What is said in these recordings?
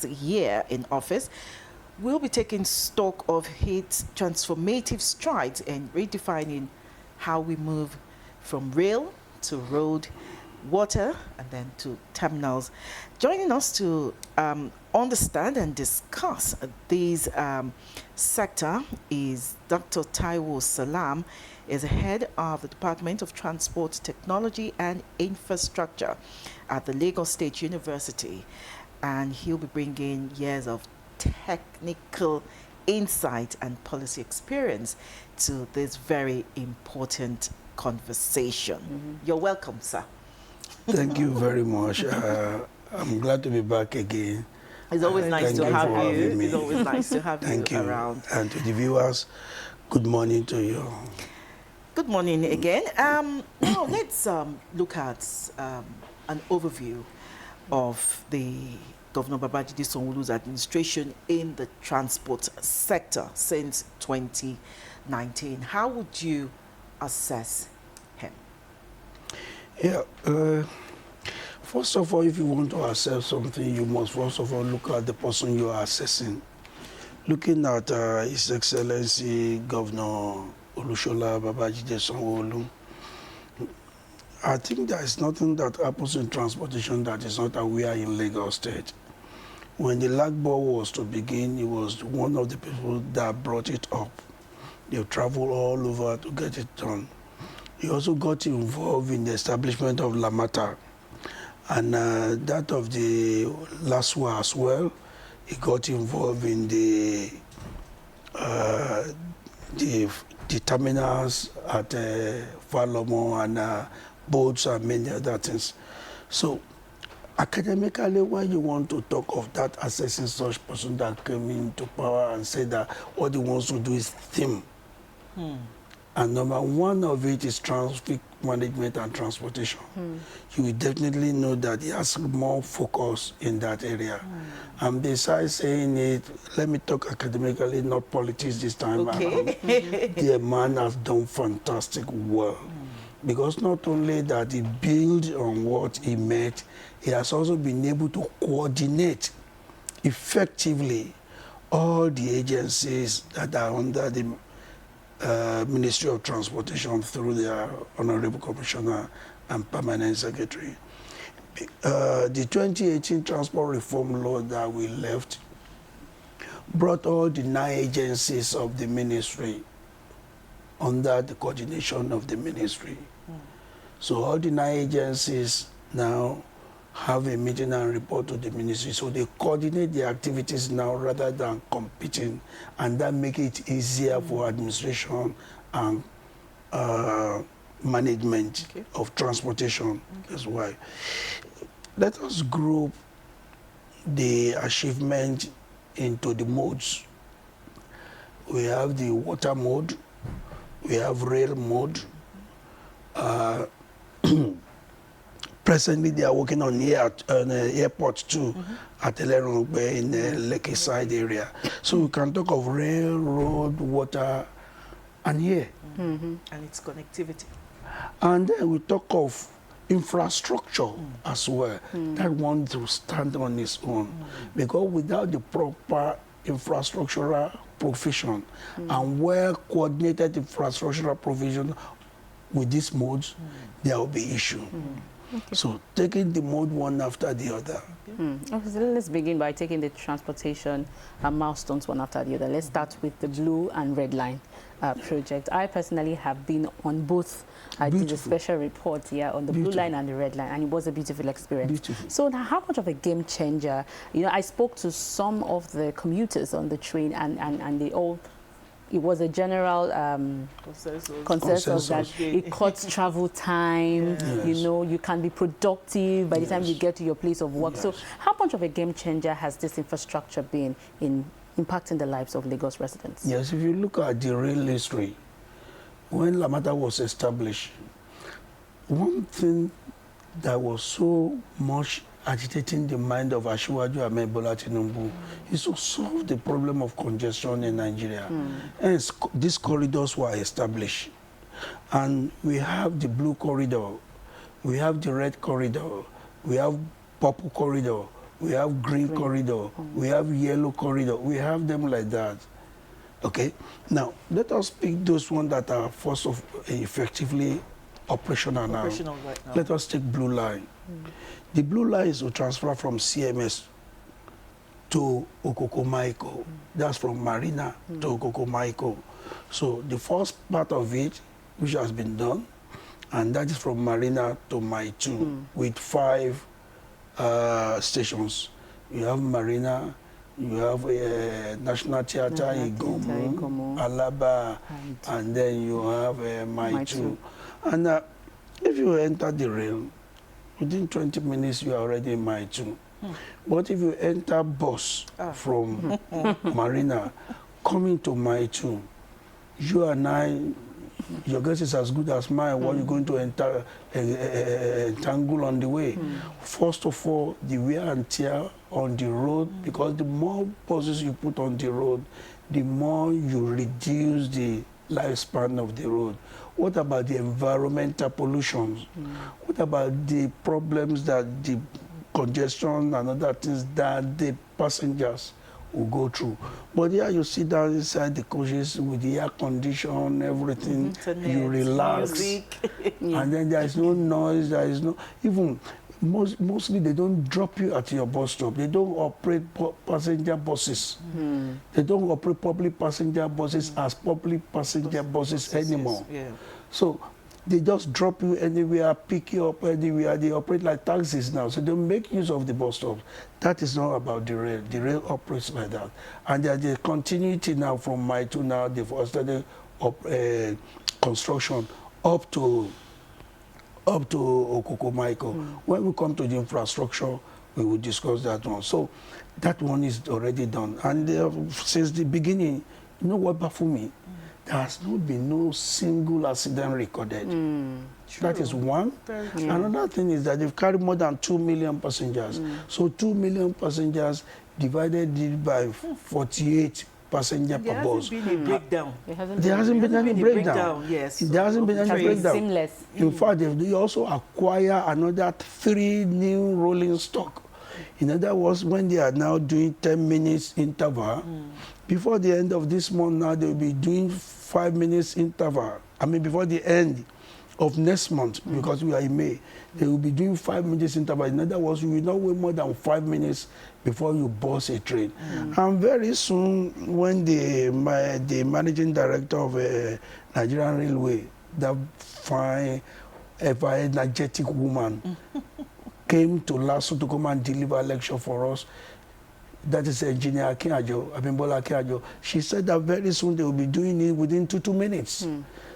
his year in office, will be taking stock of its transformative strides and redefining how we move from rail to road, water, and then to terminals. Joining us to understand and discuss this sector is Dr. Taiwo Salam, is head of the Department of Transport Technology and Infrastructure at the Lagos State University, and he'll be bringing years of technical insight and policy experience to this very important conversation. You're welcome, sir. Thank you very much. I'm glad to be back again. It's always nice to have you. Me. It's always nice to have you around. And to the viewers, good morning to you. Good morning again. Now let's look at an overview of the Governor Babajide Sanwo-Olu's administration in the transport sector since 2019. How would you assess him? Yeah. First of all, if you want to assess something, you must first of all look at the person you are assessing. Looking at His Excellency Governor Olushola Babajide Sanwo-Olu, I think there is nothing that happens in transportation that is not aware in Lagos State. When the Lagbo was to begin, he was one of the people that brought it up. They traveled all over to get it done. He also got involved in the establishment of Lamata, and that of the Laswa as well. He got involved in the terminals at Falomo and boats and many other things. So academically, when you want to talk of that assessing such person that came into power and said that what he wants to do is theme. And number one of it is traffic management and transportation. You will definitely know that he has more focus in that area. And besides saying it, let me talk academically, not politics this time around. The man has done fantastic work. Because not only that he built on what he met, he has also been able to coordinate effectively all the agencies that are under the Ministry of Transportation through their Honorable Commissioner and Permanent Secretary. The 2018 Transport Reform Law that we left brought all the 9 agencies of the ministry under the coordination of the ministry. So all the 9 agencies now have a meeting and report to the ministry. So they coordinate the activities now rather than competing, and that makes it easier for administration and management of transportation as well. Let us group the achievement into the modes. We have the water mode, we have rail mode. Presently, they are working on airport too, at Elerongbe in the Lekki side area. So we can talk of railroad, water, and air. And its connectivity. And then we talk of infrastructure as well. That one to stand on its own. Because without the proper infrastructural provision and well-coordinated infrastructural provision with these modes, there will be issue. So taking the mode one after the other. Okay, so let's begin by taking the transportation milestones one after the other. Let's start with the blue and red line project. I personally have been on both. I did a special report here on the blue line and the red line, and it was a beautiful experience. So now, how much of a game changer? You know, I spoke to some of the commuters on the train, and they all, it was a general consensus that it cuts travel time. You know, you can be productive by the time you get to your place of work. So how much of a game changer has this infrastructure been in impacting the lives of Lagos residents? Yes, if you look at the rail history, when Lamata was established, one thing that was so much agitating the mind of Asiwaju Ahmed Bola Tinubu is to solve the problem of congestion in Nigeria. Hence, these corridors were established. And we have the blue corridor, we have the red corridor, we have purple corridor, we have green corridor, we have yellow corridor, we have them like that. Okay, now let us pick those ones that are first of effectively operational now. Right now. Let us take blue line. The blue line is to transfer from CMS to Okokomaiko. That's from Marina to Okokomaiko. So the first part of it, which has been done, and that is from Marina to Maitu with 5 stations. You have Marina, you have National Theatre, Igomu, Alaba, and then you have Maitu. And if you enter the rail, within 20 minutes you are already in Maitu. But if you enter bus from Marina, coming to Maitu, you and I, your guess is as good as mine. What you're going to entangle on the way. First of all, the wear and tear on the road, because the more buses you put on the road, the more you reduce the lifespan of the road. What about the environmental pollution? What about the problems that the congestion and other things that the passengers will go through? But here you sit down inside the coaches with the air condition, everything, Internet, you relax, and then there is no noise, there is no, even mostly they don't drop you at your bus stop. They don't operate passenger buses. They don't operate public passenger buses as public passenger buses anymore. Yeah. So they just drop you anywhere, pick you up anywhere. They operate like taxis now. So they make use of the bus stops. That is not about the rail. The rail operates like that. And there's the continuity now from Maitu now. They've started construction up to Okokomaiko. When we come to the infrastructure, we will discuss that one. So that one is already done. And since the beginning, you know what baffled me? There has not been no single accident recorded. That is one. Another thing is that they've carried more than 2 million passengers. So 2 million passengers divided it by 48 passenger per bus. There hasn't been a breakdown. There hasn't been any breakdown. Yes. There hasn't been any breakdown. Seamless. In fact, they also acquire another 3 new rolling stock. In other words, when they are now doing 10 minutes interval, before the end of this month now, they will be doing 5 minutes interval. I mean, before the end of next month, because we are in May, they will be doing 5 minutes interval. In other words, you will not wait more than 5 minutes before you board a train. And very soon, when the managing director of Nigerian Railway, that fine, ever energetic woman, came to Lasso to come and deliver a lecture for us. That is Engineer Abimbola Akinjo. She said that very soon they will be doing it within 2 minutes.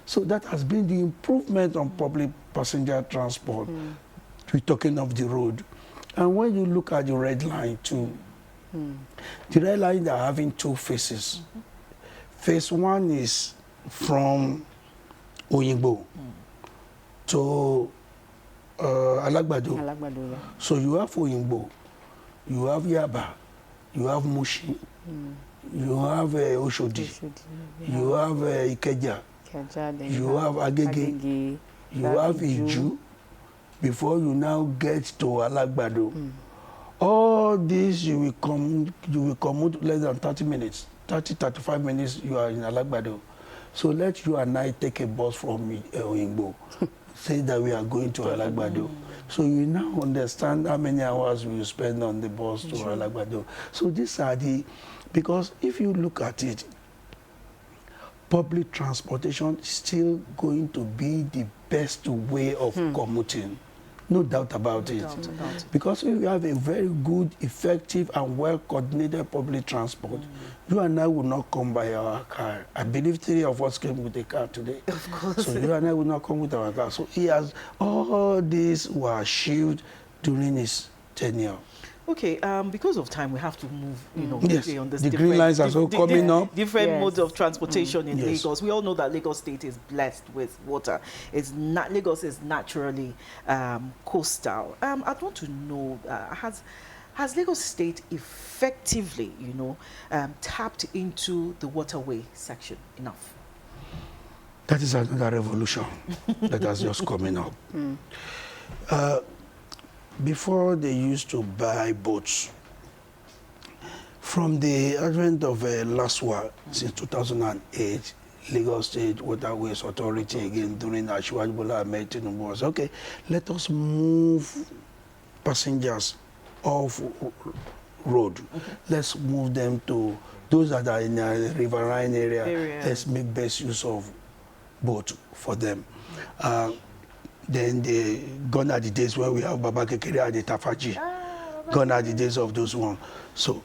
So that has been the improvement on public passenger transport. We're talking of the road. And when you look at the red line too, the red line, they are having 2 phases. Phase 1 is from Oyingbo to Alagbado. Yeah. So you have Oyingbo, you have Yaba, you have Mushi, you have Oshodi, you have Ikeja, you have Agege, you have Iju, before you now get to Alagbado. All these you will commute less than 30 minutes, 35 minutes you are in Alagbado. So let you and I take a bus from Oyingbo, say that we are going to Alagbado. So you now understand how many hours we will spend on the bus to Alagbado. So these are because if you look at it, public transportation is still going to be the best way of commuting. No doubt about it. Because if you have a very good, effective, and well-coordinated public transport, you and I will not come by our car. I believe 3 of us came with a car today. Of course. So you and I will not come with our car. So he has, all these were achieved during his tenure. Okay, because of time, we have to move, Yes, quickly on this. the green lines are so coming up. Different modes of transportation in Yes. Lagos. We all know that Lagos State is blessed with water. Lagos is naturally coastal. I'd want to know, has Lagos State effectively, tapped into the waterway section enough? That is another revolution that has just coming up. before they used to buy boats, from the advent of LASWA since 2008, Lagos State Waterways Authority, again during Asiwaju Bola Ahmed Tinubu, was okay, let us move passengers off road. Let's move them to those that are in a riverine area. Let's make best use of boat for them. Then they gone are the days when we have Baba Kekere and the Tafaji. Gone are the days of those ones. So,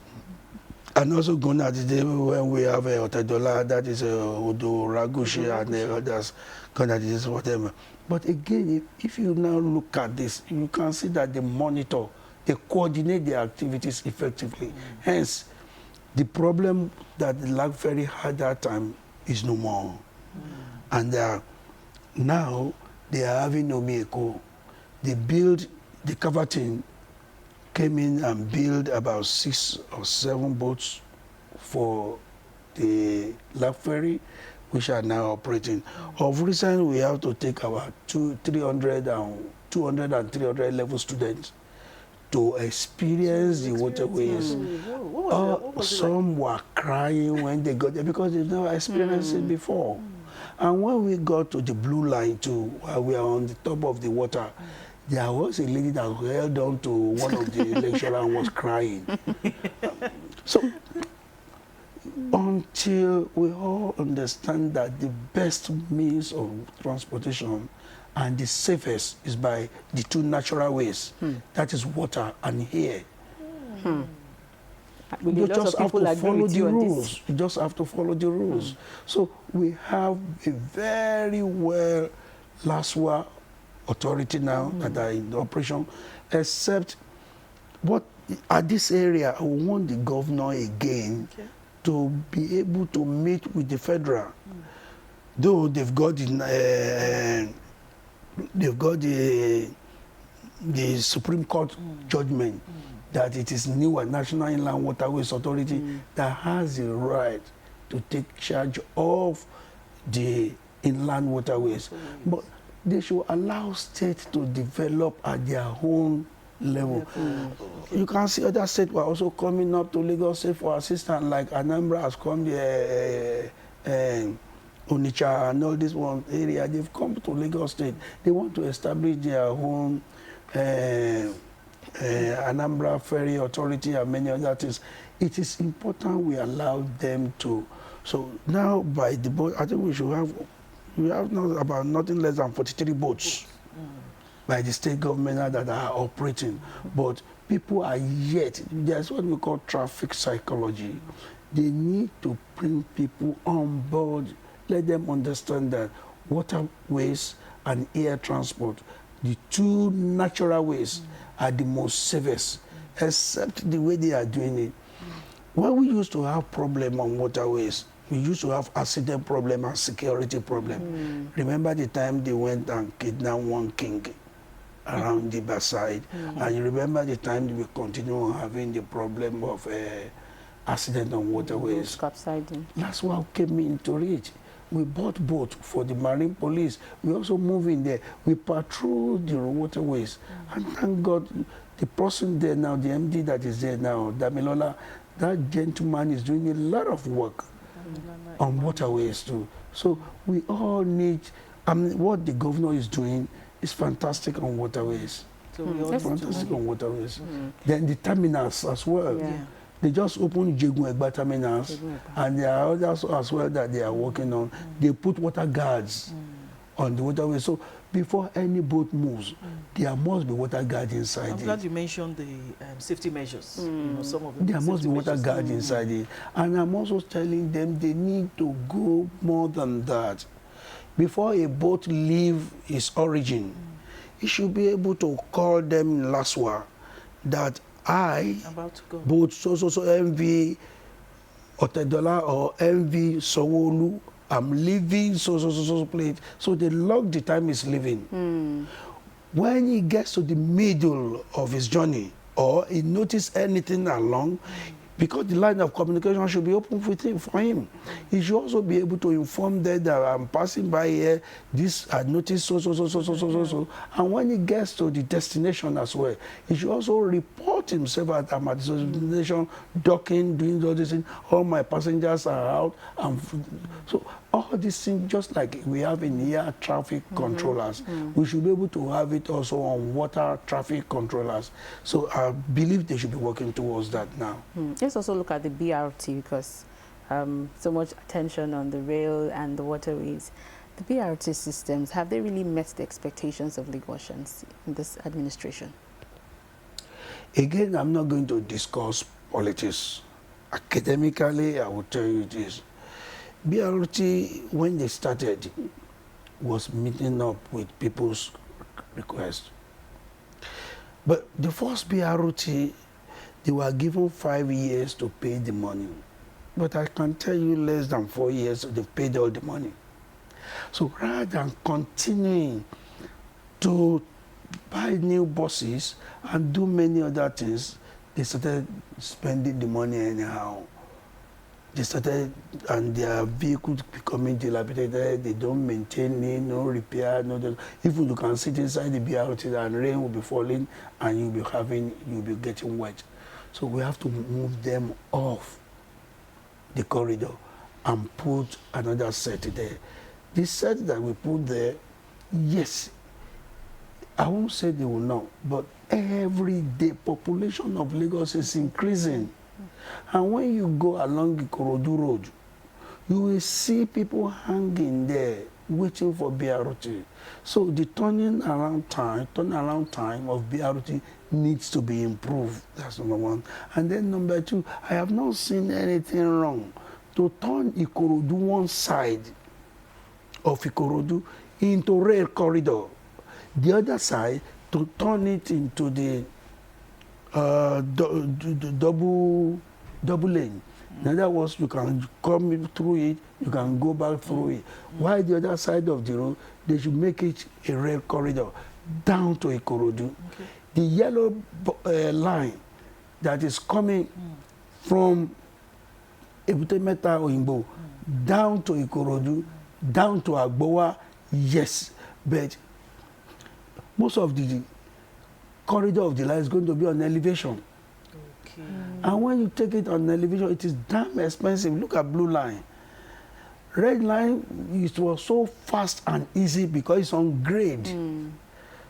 and also gone are the days when we have Otedola, that is Odo Ragushi and others. Gone are the days of them. But again, if you now look at this, you can see that they monitor, they coordinate their activities effectively. Hence, the problem that the Lag Ferry had that time is no more. And now they are having Omieko. They build, the Caverton came in and built about 6 or 7 boats for the Lag Ferry, which are now operating. Of recent, we have to take about 200 and 300 level students to experience the waterways. Some were crying when they got there because they've never experienced it before. And when we got to the blue line too, while we are on the top of the water, there was a lady that held on to one of the lecturers and was crying. So, until we all understand that the best means of transportation and the safest is by the 2 natural ways, that is water and air. You just have to follow the rules. You just have to follow the rules. So we have a very well LASWA authority now that are in operation, except what at this area, I want the governor again to be able to meet with the federal. Though they've got the Supreme Court judgment that it is NIWA, National Inland Waterways Authority, that has the right to take charge of the inland waterways. But they should allow states to develop at their own level. You can see other states were also coming up to Lagos State for assistance, like Anambra has come there, Onitsha and all this one area. They've come to Lagos State. They want to establish their own Anambra Ferry Authority and many other things. It is important we allow them to. So now by the boat, I think we have now about nothing less than 43 boats by the state government that are operating. But people are yet, there's what we call traffic psychology. They need to bring people on board, let them understand that waterways and air transport, the 2 natural ways, are the most safest, except the way they are doing it. When we used to have problem on waterways, we used to have accident problem and security problem. Remember the time they went and kidnapped one king around the Barside, and you remember the time we continue having the problem of accident on waterways. That's what came into it. We bought boat for the Marine Police. We also move in there. We patrol the waterways. And thank God, the person there now, the MD that is there now, Damilola, that gentleman is doing a lot of work on waterways too. So we all need, what the governor is doing is fantastic on waterways. So we all fantastic on waterways. Then the terminals as well. They just opened Jegun-Egba terminals, and there are others as well that they are working on. They put water guards on the waterway. So before any boat moves, there must be water guards inside it. I'm glad you mentioned the safety measures. You know, some of there must be water guards inside it. And I'm also telling them they need to go more than that. Before a boat leaves its origin, you should be able to call them in LASWA that both so MV Otedola or MV Sanwo-Olu, I'm leaving so place. So they log the time he's leaving. When he gets to the middle of his journey or he notices anything along, because the line of communication should be open with him, for him. He should also be able to inform them that I'm passing by here, this I noticed so. And when he gets to the destination as well, he should also report himself at the destination, docking, doing all these things. All my passengers are out. So all these things, just like we have in air traffic controllers, we should be able to have it also on water traffic controllers. So I believe they should be working towards that now. Let's also look at the BRT, because so much attention on the rail and the waterways. The BRT systems, have they really met the expectations of Lagosians in this administration? Again, I'm not going to discuss politics. Academically, I will tell you this. BRT, when they started, was meeting up with people's requests. But the first BRT, they were given 5 years to pay the money. But I can tell you less than 4 years, they've paid all the money. So rather than continuing to buy new buses and do many other things, they started spending the money anyhow. They started, and their vehicles becoming dilapidated. They don't maintain it, no repair, no. Even you can sit inside the BRT and rain will be falling and you'll be getting wet. So we have to move them off the corridor and put another set there. This set that we put there, yes, I won't say they will not, but every day population of Lagos is increasing. And when you go along the Ikorodu Road, you will see people hanging there waiting for BRT. So the turnaround time of BRT needs to be improved. That's number one. And then number two, I have not seen anything wrong to turn Ikorodu one side of Ikorodu into rail corridor. The other side to turn it into the double lane. In other words, you can come through it, you can go back through it. While the other side of the road, they should make it a rail corridor down to Ikorodu. Okay. The yellow line that is coming from Ebute Meta Oyinbo down to Ikorodu, down to Agbowa, yes, but most of the corridor of the line is going to be on elevation. Okay. And when you take it on elevation, it is damn expensive. Look at Blue Line. Red Line, it was so fast and easy because it's on grade.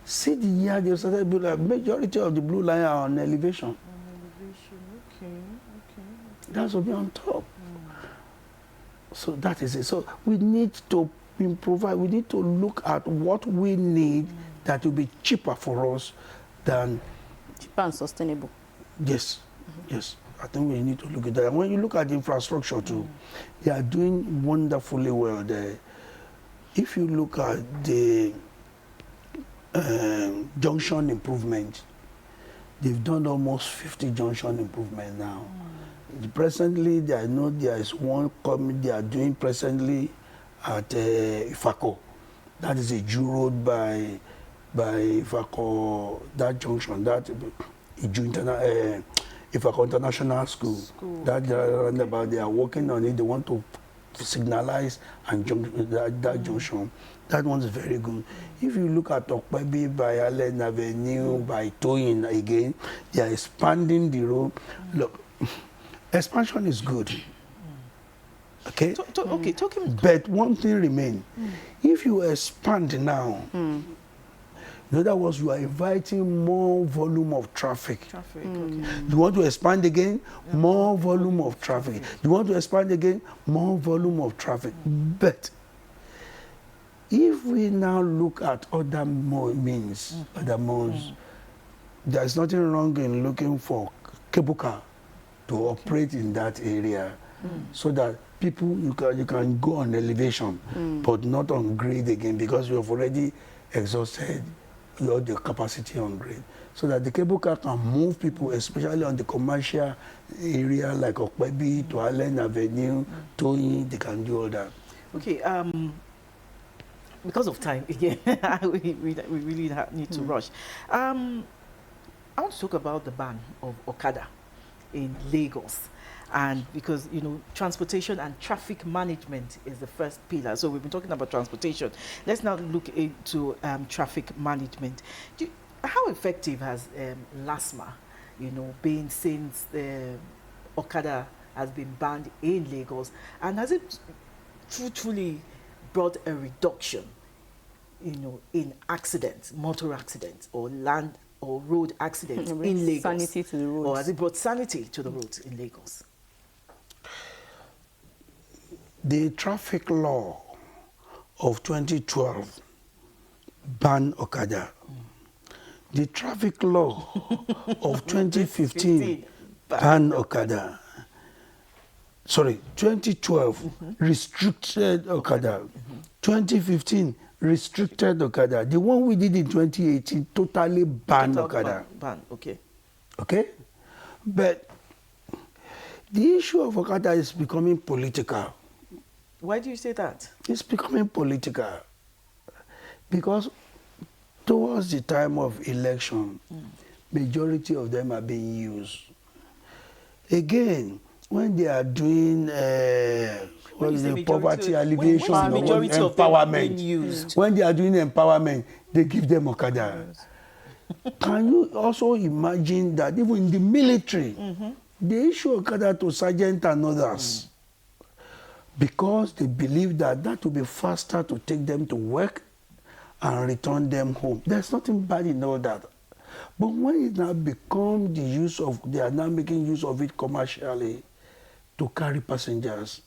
See the year they started Blue Line, majority of the Blue Line are on elevation. On elevation, okay. That will be on top. So that is it. So we need to improvise. We need to look at what we need that will be cheaper for us than... Cheaper and sustainable. Yes, yes. I think we need to look at that. And when you look at the infrastructure too, they are doing wonderfully well there. If you look at the junction improvement, they've done almost 50 junction improvement now. Presently, I know there is one coming they are doing presently at Ifako. That is a Jew road by Ifako, that junction, that Ifako International School. That roundabout, they are working on it. They want to signalize and that junction. That one is very good. If you look at Okpebi by Allen Avenue, by Toyin again, they are expanding the road. Look, expansion is good. Okay? Okay, talking... But one thing remains. If you expand now, in other words, you are inviting more volume of traffic. Okay. You want to expand again, more volume of traffic. You want to expand again, more volume of traffic. But if we now look at other means, other modes, there's nothing wrong in looking for cable car to operate in that area, so that people, you can go on elevation, but not on grade again, because you have already exhausted the capacity on grade. So that the cable car can move people, especially on the commercial area like Okpebi to Allen Avenue, Toyin, they can do all that. Okay, because of time, again, we really need to rush. I want to talk about the ban of Okada in Lagos. And because, you know, transportation and traffic management is the first pillar. So we've been talking about transportation. Let's now look into traffic management. How effective has LASMA, you know, been since the Okada has been banned in Lagos? And has it truly brought a reduction, you know, in accidents, motor accidents, or land or road accidents in Lagos? Sanity to the roads. Or has it brought sanity to the roads in Lagos? The traffic law of 2012 banned Okada. The traffic law of 2015 banned Okada. Sorry, 2012 restricted Okada. 2015 restricted Okada. The one we did in 2018 totally banned Okada. Ban, okay. Okay? But the issue of Okada is becoming political. Why do you say that? It's becoming political because towards the time of election, majority of them are being used. Again, when they are doing what is the poverty alleviation or empowerment, when they are doing empowerment, they give them Okada. Can you also imagine that even in the military, they issue Okada to sergeant and others because they believe that that will be faster to take them to work and return them home. There's nothing bad in all that. But when it now becomes the use of, they are now making use of it commercially to carry passengers,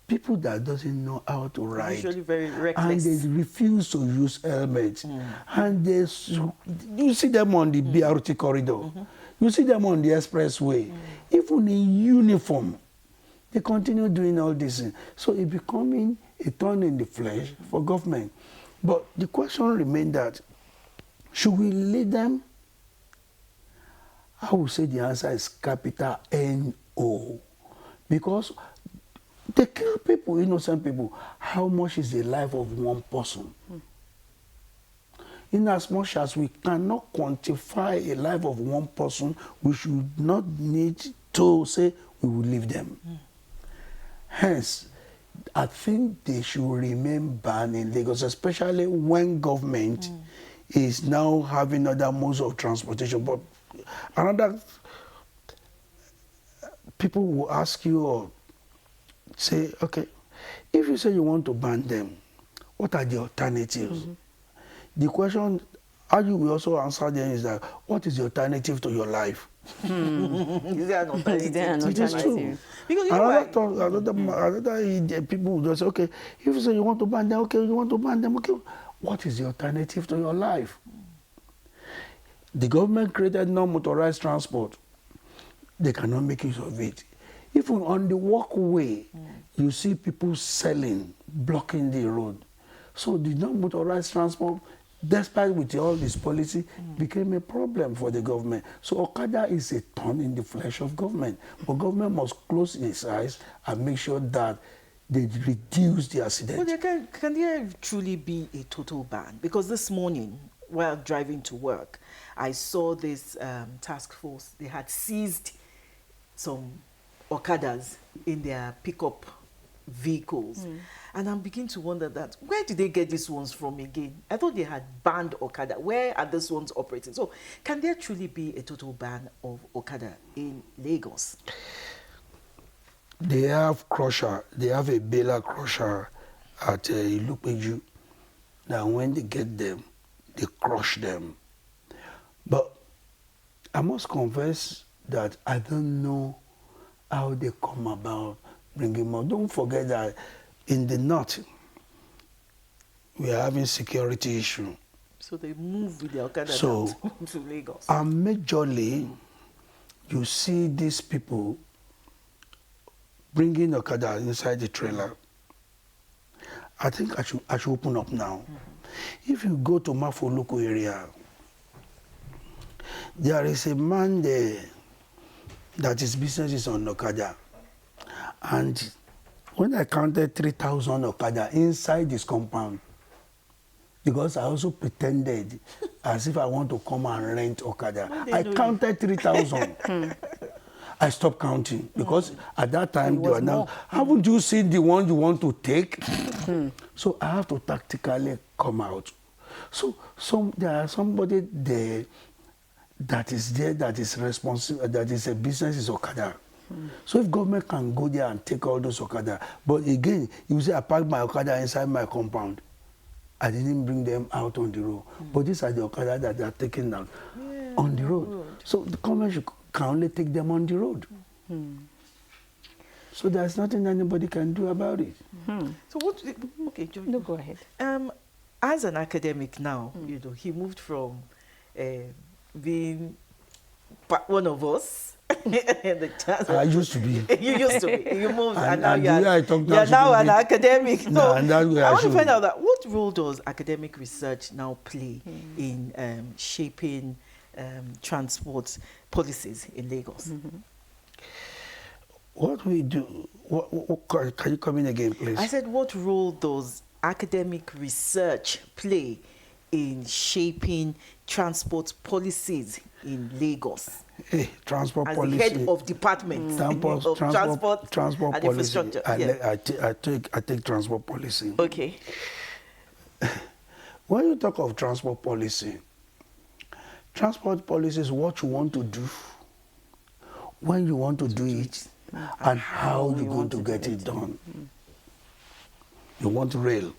people that doesn't know how to ride, usually very reckless, and they refuse to use helmets, and you see them on the BRT corridor, you see them on the expressway, even in uniform, they continue doing all this. So it's becoming a thorn in the flesh for government. But the question remains that, should we lead them? I would say the answer is capital N-O. Because they kill people, innocent people. How much is the life of one person? In as much as we cannot quantify a life of one person, we should not need to say we will leave them. Hence, I think they should remain banned in Lagos, especially when government is now having other modes of transportation. But another, people will ask you or say, okay, if you say you want to ban them, what are the alternatives? The question, how you will also answer them is that, what is the alternative to your life? Is there an alternative? Is there an It is true. Because another people will just say, okay, if you say you want to ban them, okay, you want to ban them, okay, what is the alternative to your life? The government created non-motorized transport. They cannot make use of it. Even on the walkway, you see people selling, blocking the road. So the non-motorized transport, despite with all this policy, became a problem for the government. So Okada is a thorn in the flesh of government. But government must close its eyes and make sure that they reduce the accident. Well, can there truly be a total ban? Because this morning, while driving to work, I saw this task force. They had seized some Okadas in their pickup vehicles. And I'm beginning to wonder that, where did they get these ones from again? I thought they had banned Okada. Where are these ones operating? So can there truly be a total ban of Okada in Lagos? They have crusher. They have a baler crusher at Ilupeju. Now when they get them, they crush them. But I must confess that I don't know how they come about bringing more. Don't forget that in the north, we are having security issue. So they move with the Okada to Lagos. And majorly, you see these people bringing Okada inside the trailer. I think I should open up now. If you go to Sanwo-Olu area, there is a man there that his business is on Okada. And when I counted 3,000 Okada inside this compound, because I also pretended as if I want to come and rent Okada, I counted 3,000. I stopped counting because at that time It they was were now, more. haven't you seen the one you want to take? So I have to tactically come out. So there are somebody there that is there that is responsible, that is a business is Okada. So if government can go there and take all those Okada, but again, you say I parked my Okada inside my compound. I didn't bring them out on the road. But these are the Okada that they are taking down on the road. So the government can only take them on the road. So there's nothing anybody can do about it. So what? Okay, Joy. No, go ahead. As an academic now, he moved from being one of us. I used to be. You used to be. You moved, and now and the way I talk now you're now an shouldn't be- academic. No, So and that way I I want to find shouldn't. out that what role does academic research now play in shaping transport policies in Lagos? What we do, can you come in again, please? I said, what role does academic research play in shaping transport policies in Lagos? Hey, transport As policy. the head of department Transport, of transport transport and policy. infrastructure. I take transport policy. Okay. When you talk of transport policy is what you want to do, when you want to do it, and how you're going to get it done. You want rail.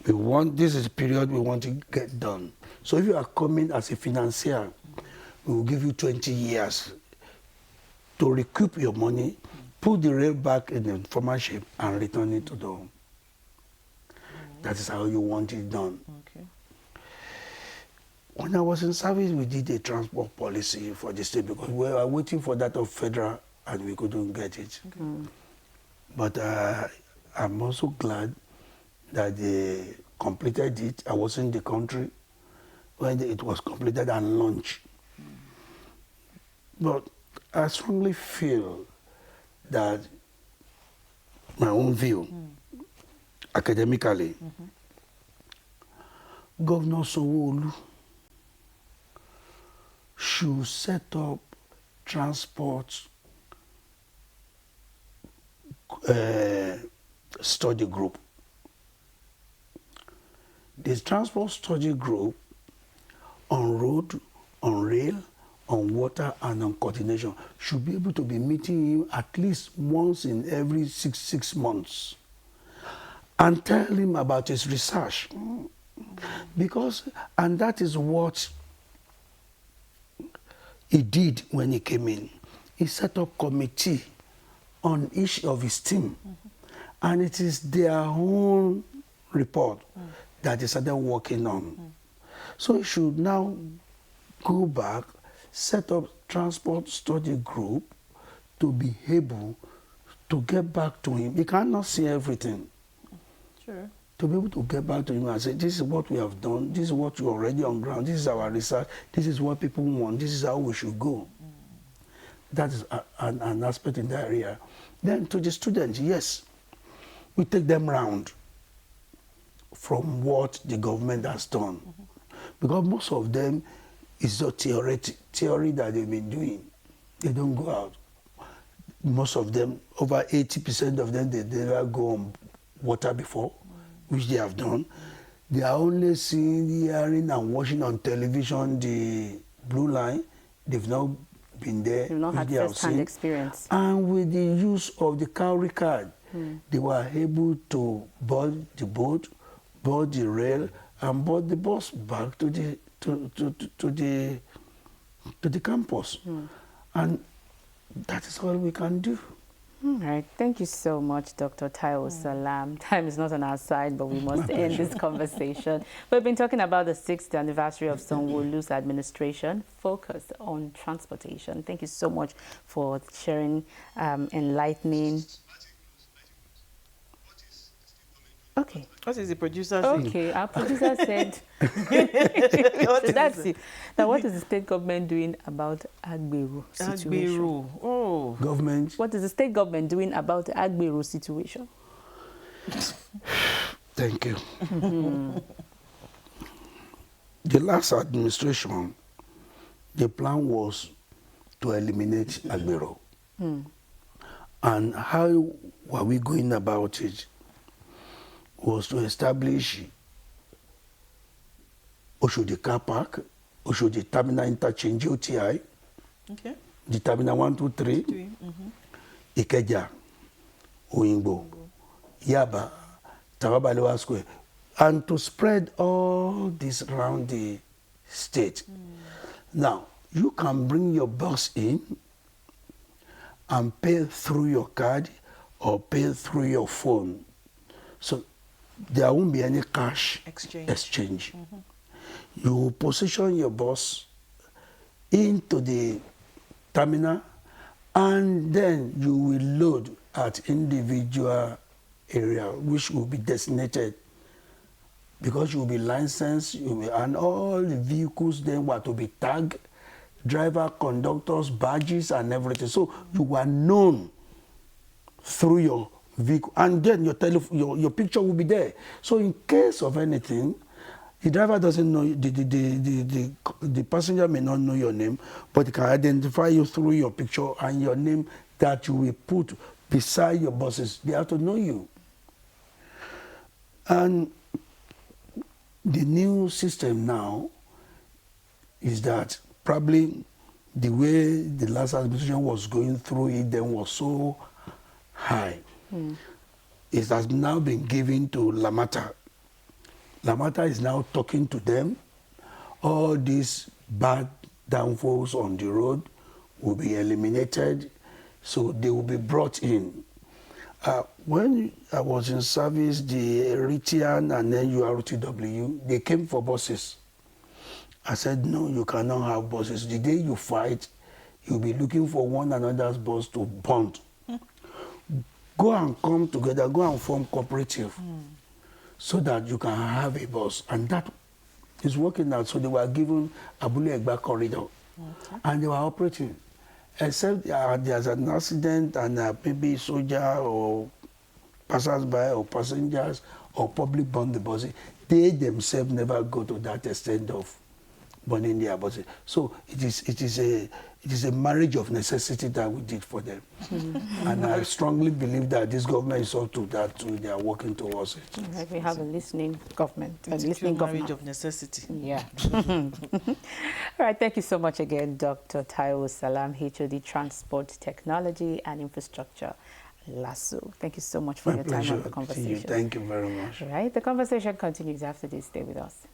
This is the period we want to get done. So if you are coming as a financier, we will give you 20 years to recoup your money, put the rail back in the former shape, and return it to the home. That is how you want it done. Okay. When I was in service, we did a transport policy for the state because we were waiting for that of federal and we couldn't get it. But I'm also glad that they completed it. I was in the country when it was completed and launched. But I strongly feel that my own view, academically, Governor Sanwo-Olu should set up transport study group. This transport study group on road, on rail, on water, and on coordination should be able to be meeting him at least once in every six months and tell him about his research. And that is what he did when he came in. He set up committee on each of his team. And it is their own report that they started working on. So he should now go back, set up transport study group to be able to get back to him. He cannot see everything. Sure. To be able to get back to him and say, this is what we have done, this is what you're already on ground, this is our research, this is what people want, this is how we should go. That is an aspect in that area. Then to the students, yes, we take them round from what the government has done. Because most of them is the theory that they've been doing. They don't go out. Most of them, over 80% of them, they never go on water before, which they have done. They are only seeing, hearing, and watching on television the blue line. They've not been there. You've not had first-hand experience. And with the use of the cowrie card, they were able to board the boat, board the rail, and board the bus back to the campus. And that is all we can do. All right. Thank you so much, Dr. Taiwo Salam. Time is not on our side, but we must end this conversation. We've been talking about the 6th anniversary of Sanwo-Olu's administration, focused on transportation. Thank you so much for sharing, enlightening. Okay. What is the producer saying? Okay, our producer said, What is that's it? it. Now, what is the state government doing about Agberu situation? Agberu. Oh. Government. What is the state government doing about the Agberu situation? Thank you. The last administration, the plan was to eliminate Agbero. And how were we going about it? Was to establish Oshodi Car Park, Oshodi Terminal Interchange, OTI, Okay. the Terminal 1, 2, 3, Ikeja, Oyingbo, Yaba, Tawa Square, and to spread all this around the state. Now, you can bring your bus in and pay through your card or pay through your phone. So there won't be any cash exchange. You position your bus into the terminal, and then you will load at individual area which will be designated, because you will be licensed, and all the vehicles then were to be tagged, driver, conductors, badges, and everything. So you are known through your vehicle, and then your picture will be there. So in case of anything, the driver doesn't know, the passenger may not know your name, but he can identify you through your picture and your name that you will put beside your buses. They have to know you. And the new system now is that probably the way the last administration was going through it then was so high. It has now been given to Lamata. Lamata is now talking to them. All these bad downfalls on the road will be eliminated, so they will be brought in. When I was in service, the Ritian and then URTW, they came for buses. I said, no, you cannot have buses. The day you fight, you'll be looking for one another's bus to bond. Go and come together, go and form cooperative so that you can have a bus. And that is working out. So they were given Abule Egba corridor, and they were operating. Except there's an accident and maybe soldier or passers-by or passengers or public burn the buses. They themselves never go to that extent of burning their buses. So it is a marriage of necessity that we did for them. And I strongly believe that this government is up to that too. They are working towards it. Right, we have a listening government. It's a listening marriage of necessity. Yeah. All right, thank you so much again, Dr. Taiwo Salam, HOD Transport Technology and Infrastructure, LASSO. Thank you so much for your time on the conversation. Thank you very much. All right, the conversation continues after this. Stay with us.